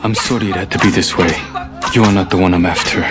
I'm sorry it had to be this way. You are not the one I'm after.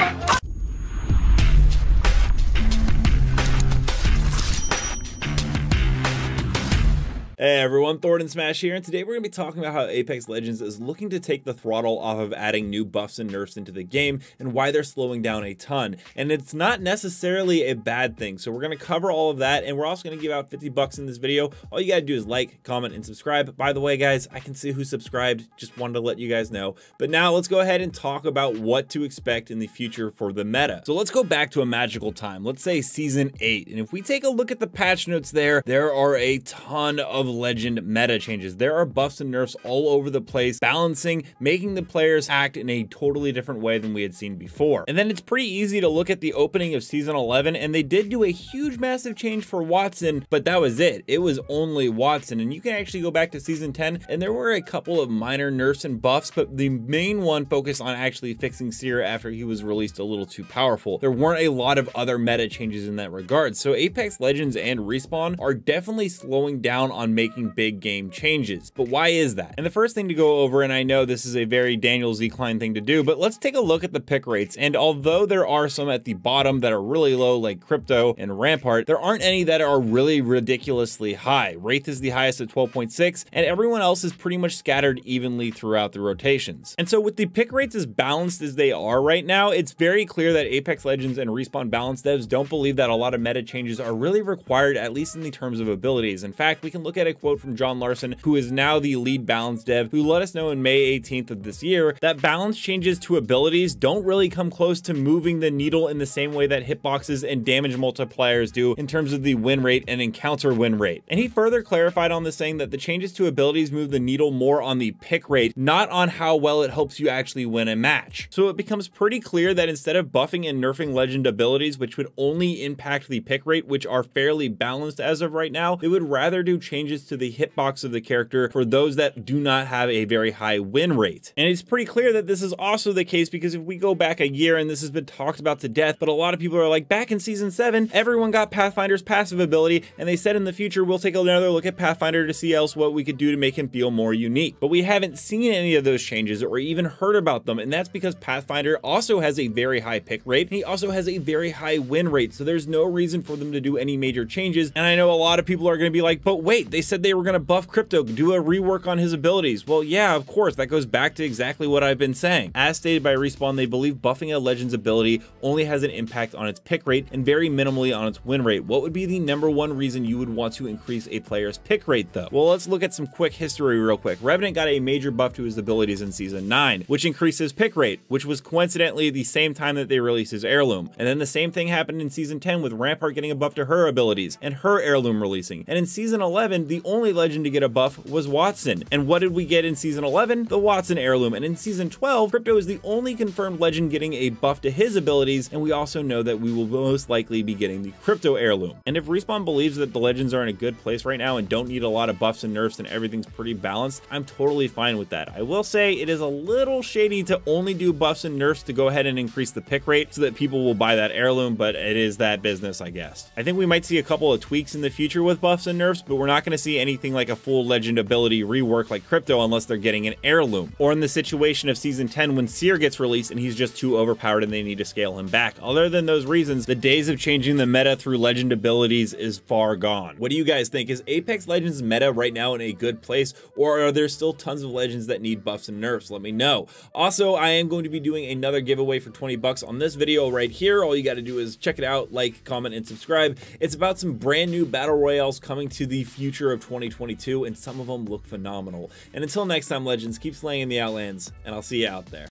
Hey everyone, Thordan Smash here, and today we're going to be talking about how Apex Legends is looking to take the throttle off of adding new buffs and nerfs into the game, and why they're slowing down a ton. And it's not necessarily a bad thing, so we're going to cover all of that, and we're also going to give out 50 bucks in this video. All you got to do is like, comment, and subscribe. By the way, guys, I can see who subscribed, just wanted to let you guys know. But now let's go ahead and talk about what to expect in the future for the meta. So let's go back to a magical time, let's say Season 8, and if we take a look at the patch notes there are a ton of legend meta changes. There are buffs and nerfs all over the place, balancing, making the players act in a totally different way than we had seen before. And then it's pretty easy to look at the opening of Season 11, and they did do a huge massive change for Wattson, but that was it. It was only Wattson, and you can actually go back to Season 10, and there were a couple of minor nerfs and buffs, but the main one focused on actually fixing Seer after he was released a little too powerful. There weren't a lot of other meta changes in that regard, so Apex Legends and Respawn are definitely slowing down on making big game changes. But why is that? And the first thing to go over, and I know this is a very Daniel Z. Klein thing to do, but let's take a look at the pick rates. And although there are some at the bottom that are really low, like Crypto and Rampart, there aren't any that are really ridiculously high. Wraith is the highest at 12.6, and everyone else is pretty much scattered evenly throughout the rotations. And so with the pick rates as balanced as they are right now, it's very clear that Apex Legends and Respawn balance devs don't believe that a lot of meta changes are really required, at least in the terms of abilities. In fact, we can look at a quote from John Larson, who is now the lead balance dev, who let us know in May 18th of this year that balance changes to abilities don't really come close to moving the needle in the same way that hitboxes and damage multipliers do in terms of the win rate and encounter win rate. And he further clarified on this, saying that the changes to abilities move the needle more on the pick rate, not on how well it helps you actually win a match. So it becomes pretty clear that instead of buffing and nerfing legend abilities, which would only impact the pick rate, which are fairly balanced as of right now, they would rather do changes to the hitbox of the character for those that do not have a very high win rate. And it's pretty clear that this is also the case, because if we go back a year, and this has been talked about to death, but a lot of people are like, back in Season 7, everyone got Pathfinder's passive ability, and they said in the future, we'll take another look at Pathfinder to see else what we could do to make him feel more unique. But we haven't seen any of those changes or even heard about them, and that's because Pathfinder also has a very high pick rate, and he also has a very high win rate, so there's no reason for them to do any major changes. And I know a lot of people are going to be like, but wait, they said they were going to buff Crypto, do a rework on his abilities. Well, yeah, of course, that goes back to exactly what I've been saying. As stated by Respawn, they believe buffing a Legend's ability only has an impact on its pick rate and very minimally on its win rate. What would be the #1 reason you would want to increase a player's pick rate, though? Well, let's look at some quick history real quick. Revenant got a major buff to his abilities in Season 9, which increased his pick rate, which was coincidentally the same time that they released his heirloom. And then the same thing happened in Season 10 with Rampart getting a buff to her abilities and her heirloom releasing. And in Season 11, the only Legend to get a buff was Wattson. And what did we get in Season 11? The Wattson heirloom. And in Season 12, Crypto is the only confirmed Legend getting a buff to his abilities, and we also know that we will most likely be getting the Crypto heirloom. And if Respawn believes that the Legends are in a good place right now and don't need a lot of buffs and nerfs and everything's pretty balanced, I'm totally fine with that. I will say it is a little shady to only do buffs and nerfs to go ahead and increase the pick rate so that people will buy that heirloom, but it is that business, I guess. I think we might see a couple of tweaks in the future with buffs and nerfs, but we're not going to see anything like a full Legend ability rework like Crypto unless they're getting an heirloom. Or in the situation of Season 10 when Seer gets released and he's just too overpowered and they need to scale him back. Other than those reasons, the days of changing the meta through Legend abilities is far gone. What do you guys think? Is Apex Legends meta right now in a good place, or are there still tons of Legends that need buffs and nerfs? Let me know. Also, I am going to be doing another giveaway for 20 bucks on this video right here. All you got to do is check it out, like, comment, and subscribe. It's about some brand new battle royales coming to the future of 2022, and some of them look phenomenal. And until next time, Legends, keep slaying in the Outlands, and I'll see you out there.